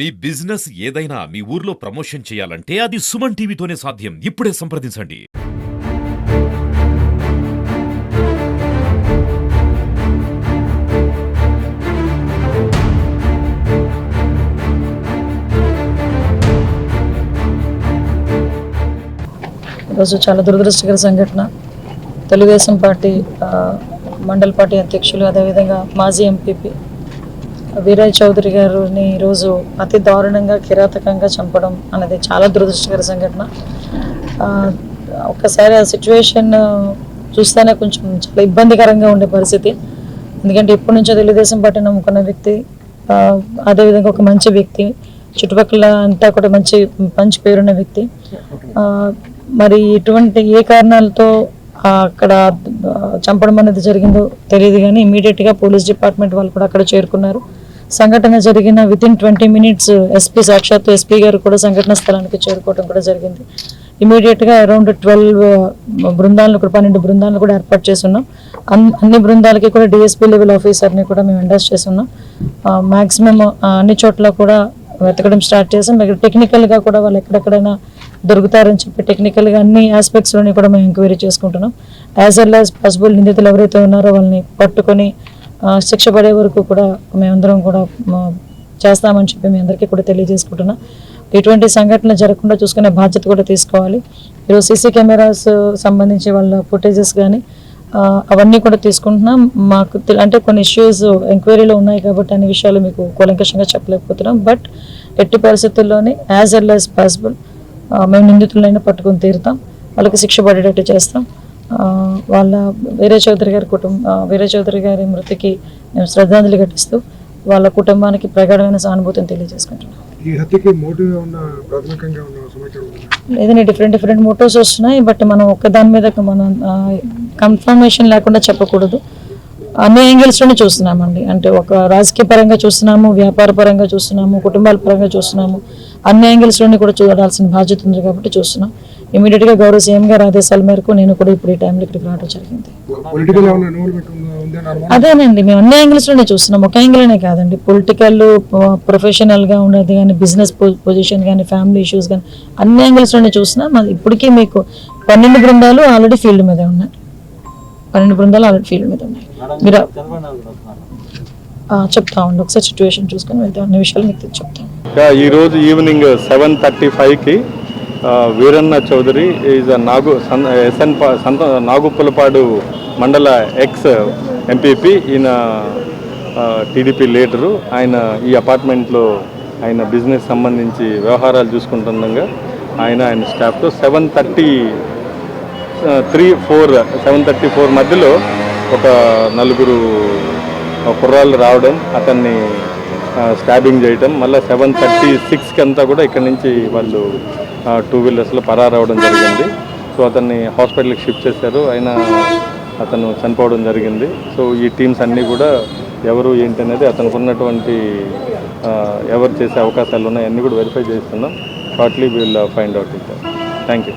మీ business ఏదైనా మీ ఊర్లో promotion చేయాలంటే అది సుమన్ టీవీతోనే సాధ్యం. ఇప్పుడే సంప్రదించండి. ఈరోజు చాలా దురదృష్టకర సంఘటన. తెలుగుదేశం పార్టీ మండల పార్టీ అధ్యక్షులు అదేవిధంగా మాజీ ఎంపీపీ వీరయ్య చౌదరి గారిని ఈరోజు అతి దారుణంగా కిరాతకంగా చంపడం అనేది చాలా దురదృష్టకర సంఘటన. ఒక్కసారి ఆ సిచ్యువేషన్ చూస్తేనే కొంచెం చాలా ఇబ్బందికరంగా ఉండే పరిస్థితి. ఎందుకంటే ఇప్పటి నుంచో తెలుగుదేశం పార్టీ నమ్ముకున్న వ్యక్తి, అదేవిధంగా ఒక మంచి వ్యక్తి, చుట్టుపక్కల అంతా కూడా మంచి పేరున్న వ్యక్తి. మరి ఇటువంటి ఏ కారణాలతో అక్కడ చంపడం అనేది జరిగిందో తెలియదు, కానీ ఇమీడియట్గా పోలీస్ డిపార్ట్మెంట్ వాళ్ళు కూడా అక్కడ చేరుకున్నారు. సంఘటన జరిగిన వితిన్ 20 minutes సాక్షాత్తు ఎస్పీ గారు కూడా సంఘటన స్థలానికి చేరుకోవడం కూడా జరిగింది. ఇమీడియట్గా అరౌండ్ 12 బృందాలను కూడా 12 బృందాలను కూడా ఏర్పాటు చేస్తున్నాం. అన్ని బృందాలకి కూడా డిఎస్పీ లెవెల్ ఆఫీసర్ని కూడా మేము ఎండాస్ చేస్తున్నాం. మ్యాక్సిమం అన్ని చోట్ల కూడా వెతకడం స్టార్ట్ చేసాం. టెక్నికల్గా కూడా వాళ్ళు ఎక్కడెక్కడైనా దొరుకుతారని చెప్పి టెక్నికల్గా అన్ని ఆస్పెక్ట్స్లోని కూడా మేము ఎంక్వైరీ చేసుకుంటున్నాం. యాజ్ వెల్ యాజ్ పాసిబుల్ నిందితులు ఎవరైతే ఉన్నారో వాళ్ళని పట్టుకొని శిక్ష పడే వరకు కూడా మేమందరం కూడా చేస్తామని చెప్పి మీ అందరికీ కూడా తెలియజేసుకుంటున్నాం. ఇటువంటి సంఘటన జరగకుండా చూసుకునే బాధ్యత కూడా తీసుకోవాలి. ఈరోజు సీసీ కెమెరాస్ సంబంధించి వాళ్ళ ఫుటేజెస్ కానీ అవన్నీ కూడా తీసుకుంటున్నాం. మాకు అంటే కొన్ని ఇష్యూస్ ఎంక్వైరీలో ఉన్నాయి కాబట్టి అన్ని విషయాలు మీకు కూలంకషంగా చెప్పలేకపోతున్నాం. బట్ ఎట్టి పరిస్థితుల్లోనే యాజ్ వెల్ యాజ్ పాసిబుల్ మేము నిందితులైనా పట్టుకొని తీరుతాం, వాళ్ళకి శిక్ష పడేటట్టు చేస్తాం. వాళ్ళ వీరయ్య చౌదరి గారి మృతికి మేము శ్రద్ధాంజలి ఘటిస్తూ వాళ్ళ కుటుంబానికి ప్రగాఢమైన సానుభూతిని తెలియజేసుకుంటున్నాం. లేదంటే డిఫరెంట్ మోటివ్స్ వస్తున్నాయి, బట్ మనం ఒక్కదాని మీద మనం కన్ఫర్మేషన్ లేకుండా చెప్పకూడదు. అన్ని యాంగిల్స్లోనే చూస్తున్నామండి. అంటే ఒక రాజకీయ పరంగా చూస్తున్నాము, వ్యాపార పరంగా చూస్తున్నాము, కుటుంబాల పరంగా చూస్తున్నాము. అన్ని యాంగిల్స్లోని కూడా చూడాల్సిన బాధ్యత ఉంది కాబట్టి చూస్తున్నాం. ఇమీడియట్గా గౌరవ సీఎం గారి ఆదేశాల మేరకు నేను కూడా ఇప్పుడు ఈ టైంలో ఇక్కడికి రావడం జరిగింది. అదేనండి, మేము అన్ని యాంగిల్స్లోనే చూస్తున్నాం, ఒక యాంగిల్నే కాదండి. పొలిటికల్, ప్రొఫెషనల్గా ఉండేది కానీ, బిజినెస్ పొజిషన్ కానీ, ఫ్యామిలీ ఇష్యూస్ కానీ అన్ని యాంగిల్స్లోనే చూస్తున్నాం. ఇప్పటికీ మీకు 12 బృందాలు ఆల్రెడీ ఫీల్డ్ మీద ఉన్నాయి. 12 బృందాలు ఆల్రెడీ ఫీల్డ్ మీద ఉన్నాయి. మీరు చెప్తా ఉండి ఒకసారి సిచ్యువేషన్ చూసుకొని వెళ్తే అన్ని విషయాలు మీకు చెప్తాను. ఈరోజు ఈవినింగ్ 7:35కి వీరన్న చౌదరి ఈజ్ నాగుప్పలపాడు మండల ఎక్స్ ఎంపీపీ, ఈయన టీడీపీ లీడరు. ఆయన ఈ అపార్ట్మెంట్లో ఆయన బిజినెస్ సంబంధించి వ్యవహారాలు చూసుకుంటుండగా ఆయన స్టాఫ్తో 7:34 మధ్యలో ఒక 4 కుర్రాళ్ళు రావడం, అతన్ని స్టాబింగ్ చేయటం, మళ్ళీ 7:36కి అంతా కూడా ఇక్కడి నుంచి వాళ్ళు 2 వీలర్స్లో పరారవడం జరిగింది. సో అతన్ని హాస్పిటల్కి షిఫ్ట్ చేశారు. అతను చనిపోవడం జరిగింది. సో ఈ టీమ్స్ అన్నీ కూడా ఎవరు ఏంటి అనేది అతనికి ఉన్నటువంటి ఎవరు చేసే అవకాశాలు ఉన్నాయి అన్నీ కూడా వెరిఫై చేస్తున్నాం. Shortly will find out it. Thank you.